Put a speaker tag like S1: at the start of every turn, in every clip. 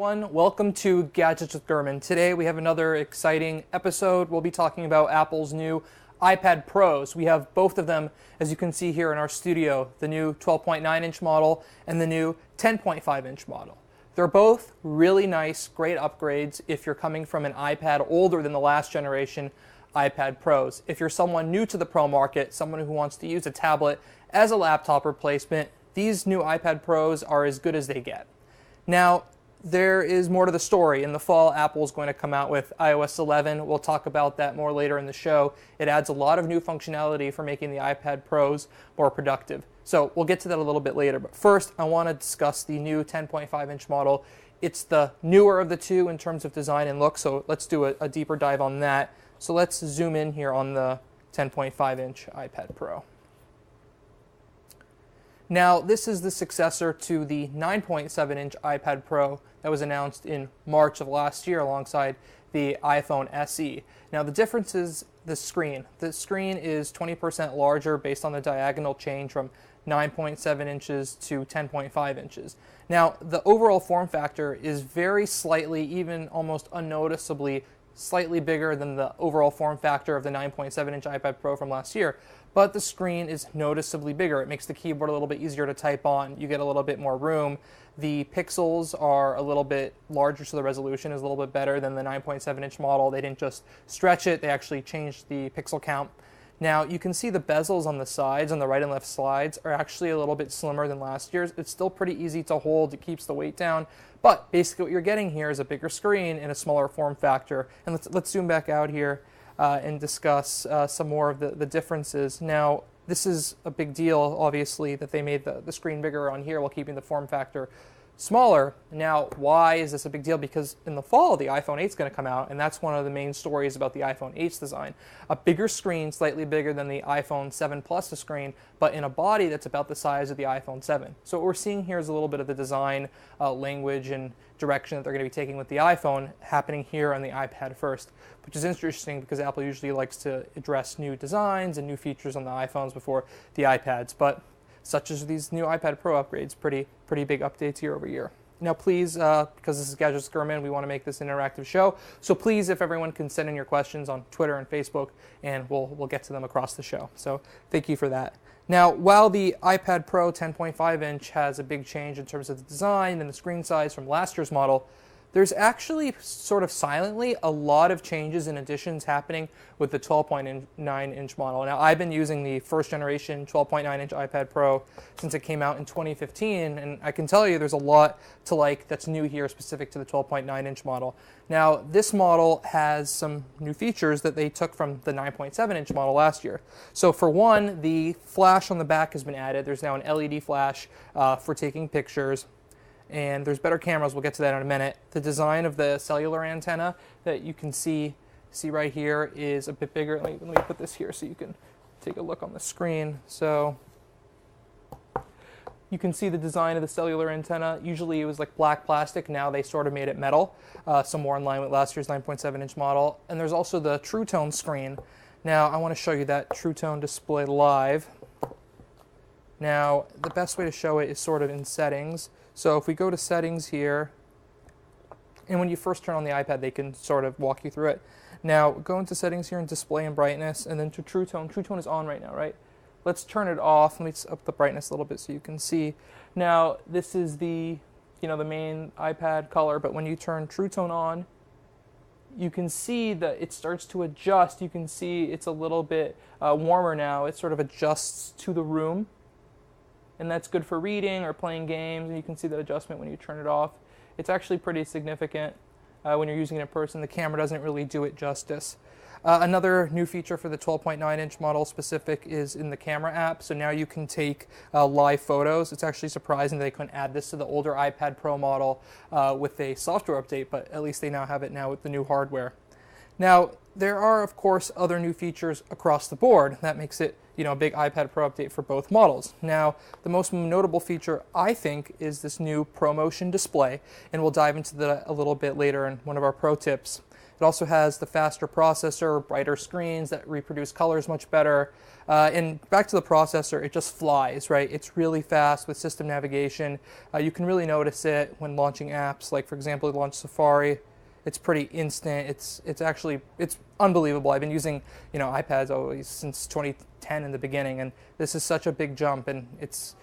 S1: everyone. Welcome to Gadgets with Gurman. Today we have another exciting episode. We'll be talking about Apple's new iPad Pros. We have both of them, as you can see here in our studio, the new 12.9-inch model and the new 10.5-inch model. They're both really nice, great upgrades if you're coming from an iPad older than the last generation iPad Pros. If you're someone new to the Pro market, someone who wants to use a tablet as a laptop replacement, these new iPad Pros are as good as they get. Now, there is more to the story. In the fall, Apple is going to come out with iOS 11. We'll talk about that more later in the show. It adds a lot of new functionality for making the iPad Pros more productive. So we'll get to that a little bit later. But first, I want to discuss the new 10.5-inch model. It's the newer of the two in terms of design and look, so let's do a deeper dive on that. So let's zoom in here on the 10.5-inch iPad Pro. Now, this is the successor to the 9.7-inch iPad Pro that was announced in March of last year alongside the iPhone SE. Now, the difference is the screen. The screen is 20% larger based on the diagonal change from 9.7 inches to 10.5 inches. Now, the overall form factor is very slightly, even almost unnoticeably, slightly bigger than the overall form factor of the 9.7-inch iPad Pro from last year, but the screen is noticeably bigger. It makes the keyboard a little bit easier to type on. You get a little bit more room. The pixels are a little bit larger, so the resolution is a little bit better than the 9.7-inch model. They didn't just stretch it, they actually changed the pixel count. Now, you can see the bezels on the sides, on the right and left sides, are actually a little bit slimmer than last year's. It's still pretty easy to hold. It keeps the weight down. But basically what you're getting here is a bigger screen and a smaller form factor. And let's zoom back out here and discuss some more of the differences. Now, this is a big deal, obviously, that they made the screen bigger on here while keeping the form factor smaller. Now, why is this a big deal? Because in the fall, the iPhone 8 is going to come out, and that's one of the main stories about the iPhone 8's design. A bigger screen, slightly bigger than the iPhone 7 Plus screen, but in a body that's about the size of the iPhone 7. So what we're seeing here is a little bit of the design language and direction that they're going to be taking with the iPhone happening here on the iPad first, which is interesting because Apple usually likes to address new designs and new features on the iPhones before the iPads. But such as these new iPad Pro upgrades, pretty big updates year over year. Now please, because this is Gadgets with Gurman, we want to make this an interactive show, so please, if everyone can send in your questions on Twitter and Facebook, and we'll get to them across the show. So thank you for that. Now, while the iPad Pro 10.5-inch has a big change in terms of the design and the screen size from last year's model, there's actually sort of silently a lot of changes and additions happening with the 12.9-inch model. Now, I've been using the first generation 12.9-inch iPad Pro since it came out in 2015, and I can tell you there's a lot to like that's new here specific to the 12.9-inch model. Now, this model has some new features that they took from the 9.7-inch model last year. So for one, the flash on the back has been added. There's now an LED flash for taking pictures. And there's better cameras, we'll get to that in a minute. The design of the cellular antenna that you can see right here is a bit bigger. Let me put this here so you can take a look on the screen. So you can see the design of the cellular antenna. Usually it was like black plastic, now they sort of made it metal, so more in line with last year's 9.7-inch model. And there's also the True Tone screen. Now I want to show you that True Tone display live. Now, the best way to show it is sort of in settings. So if we go to settings here, and when you first turn on the iPad, they can sort of walk you through it. Now, go into settings here and display and brightness, and then to True Tone. True Tone is on right now, right? Let's turn it off. Let me up the brightness a little bit so you can see. Now, this is the main iPad color, but when you turn True Tone on, you can see that it starts to adjust. You can see it's a little bit warmer now. It sort of adjusts to the room. And that's good for reading or playing games, and you can see that adjustment when you turn it off. It's actually pretty significant when you're using it in person. The camera doesn't really do it justice. Another new feature for the 12.9-inch model specific is in the camera app. So now you can take live photos. It's actually surprising they couldn't add this to the older iPad Pro model with a software update, but at least they now have it now with the new hardware. Now, there are, of course, other new features across the board. That makes it, a big iPad Pro update for both models. Now, the most notable feature, I think, is this new ProMotion display, and we'll dive into that a little bit later in one of our pro tips. It also has the faster processor, brighter screens that reproduce colors much better. And back to the processor, it just flies, right? It's really fast with system navigation. You can really notice it when launching apps, like for example, launch Safari. It's pretty instant. It's unbelievable. I've been using iPads always since 2010 in the beginning, and this is such a big jump, and it's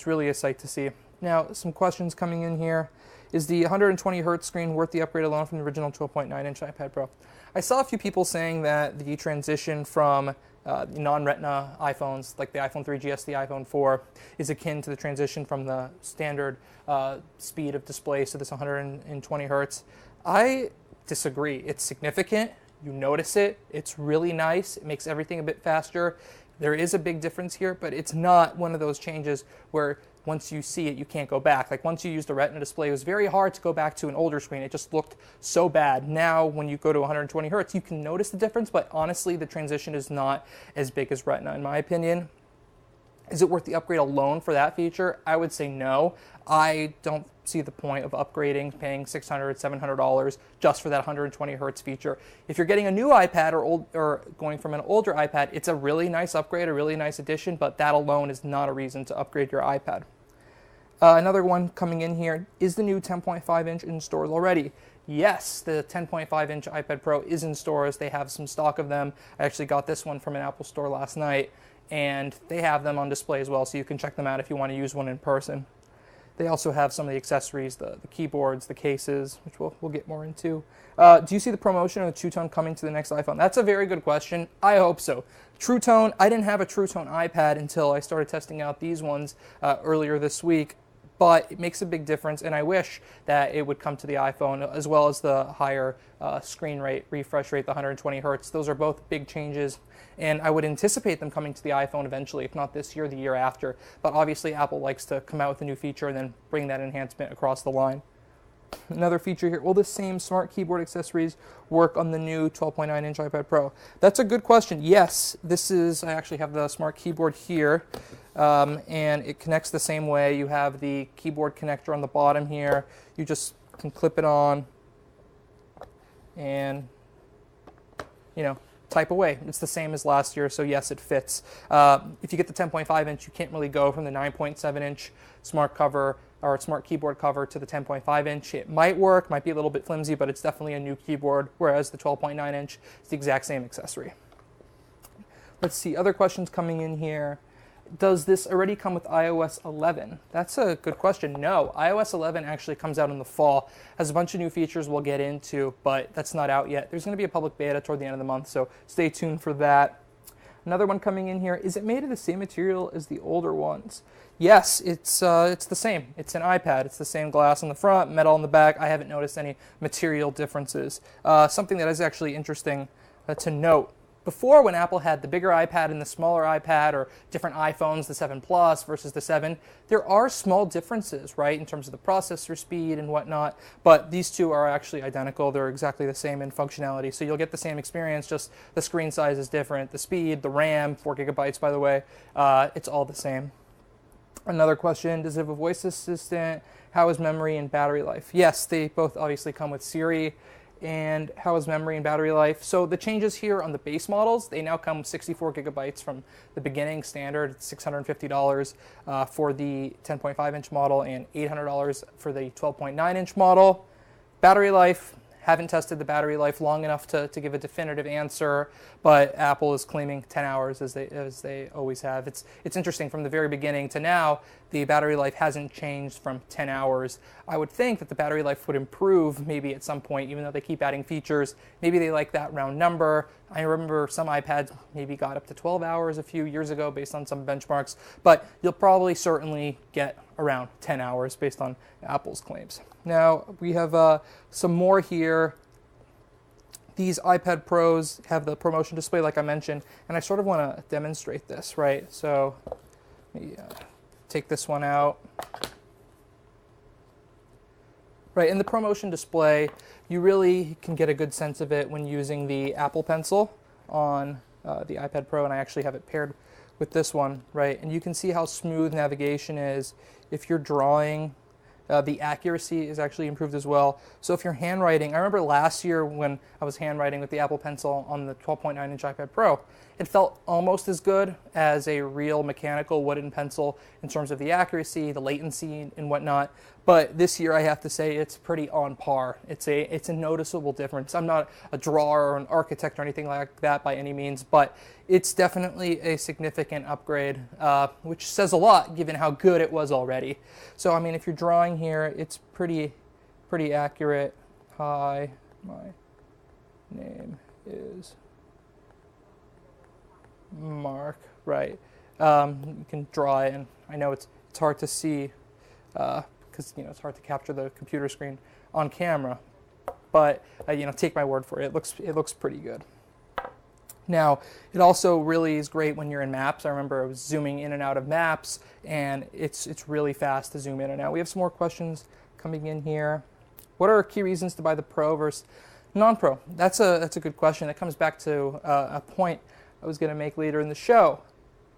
S1: really a sight to see. Now, some questions coming in here. Is the 120 hertz screen worth the upgrade alone from the original 12.9-inch iPad Pro? I saw a few people saying that the transition from non-Retina iPhones, like the iPhone 3GS, the iPhone 4, is akin to the transition from the standard speed of displays to this 120 hertz. I disagree. It's significant. You notice it. It's really nice. It makes everything a bit faster. There is a big difference here, but it's not one of those changes where once you see it, you can't go back. Like once you used a Retina display, it was very hard to go back to an older screen. It just looked so bad. Now, when you go to 120 hertz, you can notice the difference, but honestly, the transition is not as big as Retina, in my opinion. Is it worth the upgrade alone for that feature? I would say no. I don't see the point of upgrading, paying $600, $700 just for that 120 hertz feature. If you're getting a new iPad or going from an older iPad, it's a really nice upgrade, a really nice addition, but that alone is not a reason to upgrade your iPad. Another one coming in here, is the new 10.5-inch in stores already? Yes, the 10.5-inch iPad Pro is in stores. They have some stock of them. I actually got this one from an Apple store last night, and they have them on display as well, so you can check them out if you want to use one in person. They also have some of the accessories, the keyboards, the cases, which we'll get more into. Do you see the promotion of the True Tone coming to the next iPhone? That's a very good question. I hope so. True Tone, I didn't have a True Tone iPad until I started testing out these ones earlier this week, but it makes a big difference, and I wish that it would come to the iPhone, as well as the higher screen rate, refresh rate, the 120 hertz. Those are both big changes, and I would anticipate them coming to the iPhone eventually, if not this year, the year after. But obviously, Apple likes to come out with a new feature and then bring that enhancement across the line. Another feature here, will the same smart keyboard accessories work on the new 12.9-inch iPad Pro? That's a good question. Yes, I actually have the smart keyboard here, and it connects the same way. You have the keyboard connector on the bottom here. You just can clip it on and, type away. It's the same as last year, so yes, it fits. If you get the 10.5-inch, you can't really go from the 9.7-inch smart cover or smart keyboard cover to the 10.5-inch. It might work, might be a little bit flimsy, but it's definitely a new keyboard, whereas the 12.9-inch is the exact same accessory. Let's see, other questions coming in here. Does this already come with iOS 11? That's a good question. No, iOS 11 actually comes out in the fall. Has a bunch of new features we'll get into, but that's not out yet. There's going to be a public beta toward the end of the month, so stay tuned for that. Another one coming in here, is it made of the same material as the older ones? Yes, it's the same. It's an iPad. It's the same glass on the front, metal on the back. I haven't noticed any material differences. Something that is actually interesting to note. Before, when Apple had the bigger iPad and the smaller iPad, or different iPhones, the 7 Plus versus the 7, there are small differences, right, in terms of the processor speed and whatnot, but these two are actually identical. They're exactly the same in functionality, so you'll get the same experience, just the screen size is different. The speed, the RAM, 4 gigabytes, by the way, it's all the same. Another question, does it have a voice assistant? How is memory and battery life? Yes, they both obviously come with Siri. And how is memory and battery life? So the changes here on the base models, they now come with 64 gigabytes from the beginning standard. It's $650 for the 10.5-inch model and $800 for the 12.9-inch model. Battery life, haven't tested the battery life long enough to give a definitive answer, but Apple is claiming 10 hours as they always have. It's interesting, from the very beginning to now, the battery life hasn't changed from 10 hours. I would think that the battery life would improve maybe at some point, even though they keep adding features. Maybe they like that round number. I remember some iPads maybe got up to 12 hours a few years ago based on some benchmarks, but you'll probably certainly get around 10 hours based on Apple's claims. Now, we have some more here. These iPad Pros have the promotion display, like I mentioned, and I sort of want to demonstrate this, right? So let me take this one out. Right, in the promotion display, you really can get a good sense of it when using the Apple Pencil on the iPad Pro, and I actually have it paired with this one, right? And you can see how smooth navigation is if you're drawing The accuracy is actually improved as well. So if you're handwriting, I remember last year when I was handwriting with the Apple Pencil on the 12.9-inch iPad Pro, it felt almost as good as a real mechanical wooden pencil in terms of the accuracy, the latency, and whatnot. But this year, I have to say, it's pretty on par. It's a noticeable difference. I'm not a drawer or an architect or anything like that by any means, but it's definitely a significant upgrade, which says a lot given how good it was already. So, I mean, if you're drawing here, it's pretty accurate. Hi, my name is Mark. Right. You can draw it, and I know it's hard to see because it's hard to capture the computer screen on camera. But take my word for it. It looks pretty good. Now, it also really is great when you're in maps. I remember I was zooming in and out of maps, and it's really fast to zoom in and out. We have some more questions coming in here. What are key reasons to buy the Pro versus non-Pro? That's a good question. That comes back to a point I was going to make later in the show.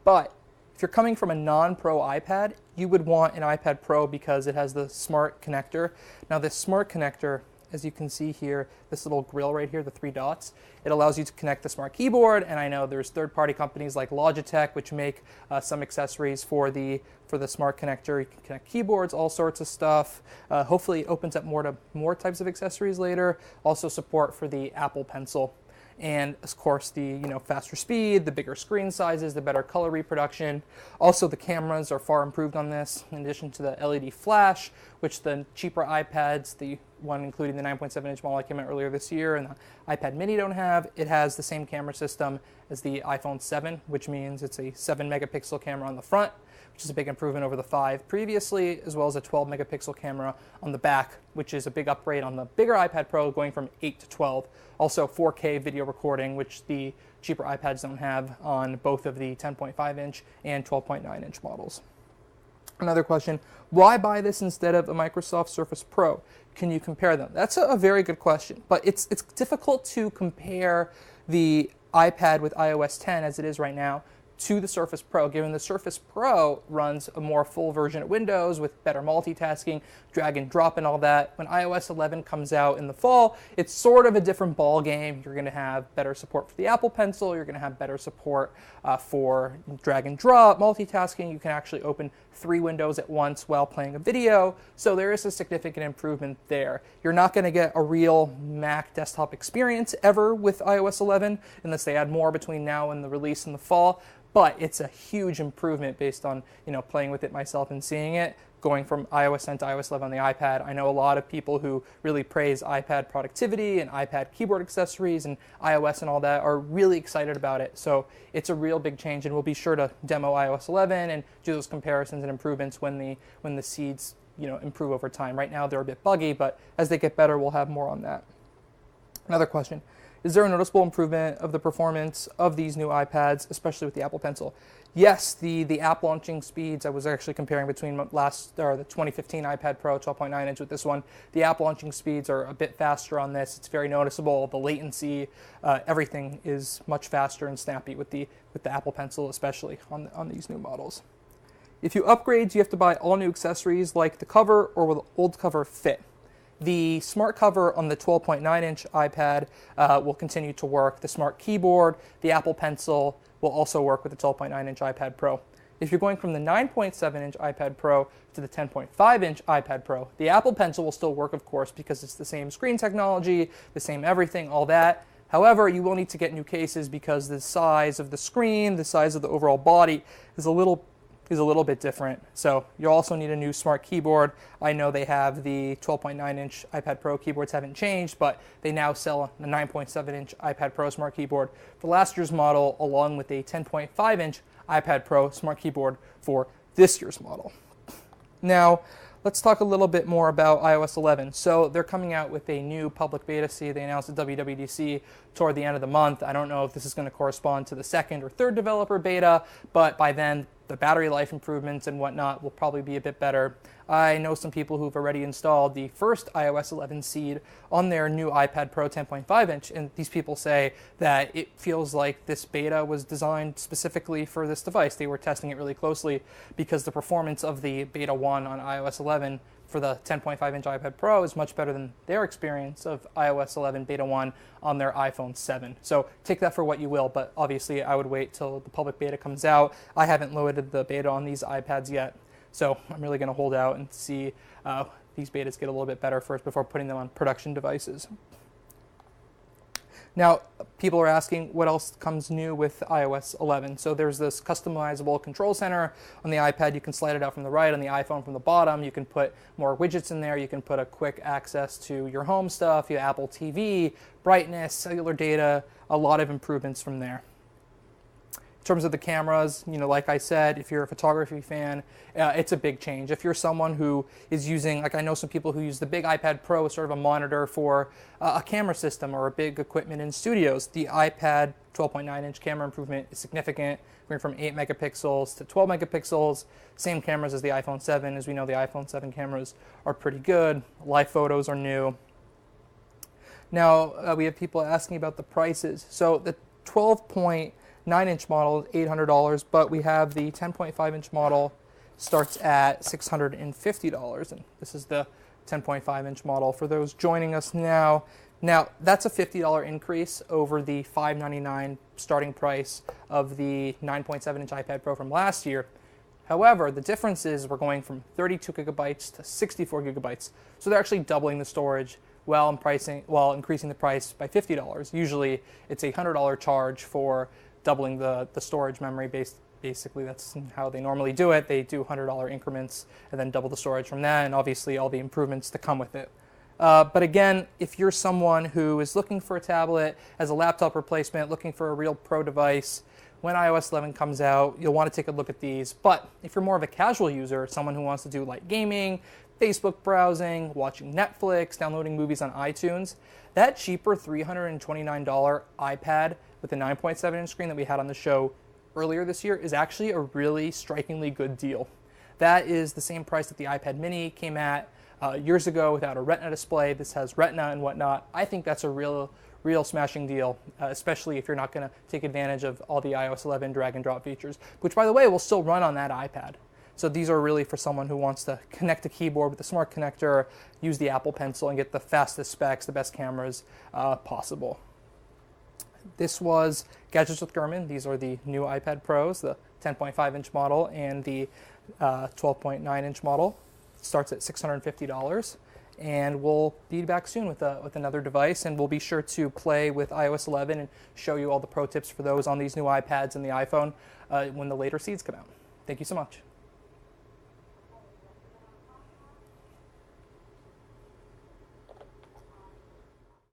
S1: But if you're coming from a non-Pro iPad, you would want an iPad Pro because it has the smart connector. Now, this smart connector, as you can see here, this little grill right here, the 3 dots, it allows you to connect the smart keyboard. And I know there's third-party companies like Logitech, which make some accessories for the smart connector. You can connect keyboards, all sorts of stuff. Hopefully, it opens up more types of accessories later. Also, support for the Apple Pencil. And of course the faster speed, the bigger screen sizes, the better color reproduction. Also the cameras are far improved on this, in addition to the LED flash, which the cheaper iPads, the one including the 9.7-inch model that came out earlier this year and the iPad mini don't have. It has the same camera system as the iPhone 7, which means it's a 7-megapixel camera on the front, which is a big improvement over the 5 previously, as well as a 12-megapixel camera on the back, which is a big upgrade on the bigger iPad Pro, going from 8 to 12. Also 4K video recording, which the cheaper iPads don't have on both of the 10.5-inch and 12.9-inch models. Another question, why buy this instead of a Microsoft Surface Pro? Can you compare them? That's a very good question, but it's difficult to compare the iPad with iOS 10 as it is right now to the Surface Pro, given the Surface Pro runs a more full version of Windows with better multitasking, drag and drop and all that. When iOS 11 comes out in the fall, it's sort of a different ball game. You're going to have better support for the Apple Pencil. You're going to have better support for drag and drop, multitasking. You can actually open 3 windows at once while playing a video. So there is a significant improvement there. You're not going to get a real Mac desktop experience ever with iOS 11 unless they add more between now and the release in the fall. But it's a huge improvement based on playing with it myself and seeing it, going from iOS 10 to iOS 11 on the iPad. I know a lot of people who really praise iPad productivity and iPad keyboard accessories and iOS and all that are really excited about it. So it's a real big change, and we'll be sure to demo iOS 11 and do those comparisons and improvements when the seeds improve over time. Right now they're a bit buggy, but as they get better, we'll have more on that. Another question. Is there a noticeable improvement of the performance of these new iPads, especially with the Apple Pencil? Yes, the app launching speeds, I was actually comparing between the 2015 iPad Pro 12.9-inch with this one. The app launching speeds are a bit faster on this. It's very noticeable. The latency, everything is much faster and snappy with the Apple Pencil, especially on these new models. If you upgrade, you have to buy all new accessories like the cover, or will the old cover fit? The smart cover on the 12.9-inch iPad will continue to work. The smart keyboard, the Apple Pencil will also work with the 12.9-inch iPad Pro. If you're going from the 9.7-inch iPad Pro to the 10.5-inch iPad Pro, the Apple Pencil will still work, of course, because it's the same screen technology, the same everything, all that. However, you will need to get new cases because the size of the screen, the size of the overall body is a little bit different. So you'll also need a new smart keyboard. I know they have the 12.9-inch iPad Pro keyboards haven't changed, but they now sell a 9.7-inch iPad Pro smart keyboard for last year's model, along with a 10.5-inch iPad Pro smart keyboard for this year's model. Now, let's talk a little bit more about iOS 11. So they're coming out with a new public beta. They announced at WWDC toward the end of the month. I don't know if this is going to correspond to the 2nd or 3rd developer beta, but by then the battery life improvements and whatnot will probably be a bit better. I know some people who've already installed the first iOS 11 seed on their new iPad Pro 10.5-inch, and these people say that it feels like this beta was designed specifically for this device. They were testing it really closely because the performance of the beta 1 on iOS 11 for the 10.5-inch iPad Pro is much better than their experience of iOS 11 Beta 1 on their iPhone 7. So take that for what you will, but obviously I would wait till the public beta comes out. I haven't loaded the beta on these iPads yet, so I'm really going to hold out and see these betas get a little bit better first before putting them on production devices. Now, people are asking what else comes new with iOS 11. So there's this customizable control center on the iPad. You can slide it out from the right, on the iPhone from the bottom. You can put more widgets in there. You can put a quick access to your home stuff, your Apple TV, brightness, cellular data, a lot of improvements from there. In terms of the cameras, like I said, if you're a photography fan, it's a big change. If you're someone who is using, like I know some people who use the big iPad Pro as sort of a monitor for a camera system or a big equipment in studios, the iPad 12.9-inch camera improvement is significant, going from 8 megapixels to 12 megapixels. Same cameras as the iPhone 7. As we know, the iPhone 7 cameras are pretty good. Live photos are new. Now, we have people asking about the prices. So the 12.9-inch model is $800, but we have the 10.5-inch model starts at $650, and this is the 10.5-inch model. For those joining us now, that's a $50 increase over the $599 starting price of the 9.7-inch iPad Pro from last year. However, the difference is we're going from 32 gigabytes to 64 gigabytes, so they're actually doubling the storage while increasing the price by $50. Usually, it's a $100 charge for doubling the storage memory. Basically, that's how they normally do it. They do $100 increments and then double the storage from that, and obviously all the improvements that come with it. But again, if you're someone who is looking for a tablet as a laptop replacement, looking for a real pro device, when iOS 11 comes out, you'll want to take a look at these. But if you're more of a casual user, someone who wants to do light gaming, Facebook browsing, watching Netflix, downloading movies on iTunes, that cheaper $329 iPad with the 9.7-inch screen that we had on the show earlier this year is actually a really strikingly good deal. That is the same price that the iPad mini came at years ago without a Retina display. This has Retina and whatnot. I think that's a real smashing deal, especially if you're not going to take advantage of all the iOS 11 drag and drop features, which, by the way, will still run on that iPad. So these are really for someone who wants to connect a keyboard with a smart connector, use the Apple Pencil, and get the fastest specs, the best cameras possible. This was Gadgets with Gurman. These are the new iPad Pros, the 10.5-inch model and the 12.9-inch model. It starts at $650. And we'll be back soon with another device, and we'll be sure to play with iOS 11 and show you all the pro tips for those on these new iPads and the iPhone when the later seeds come out. Thank you so much.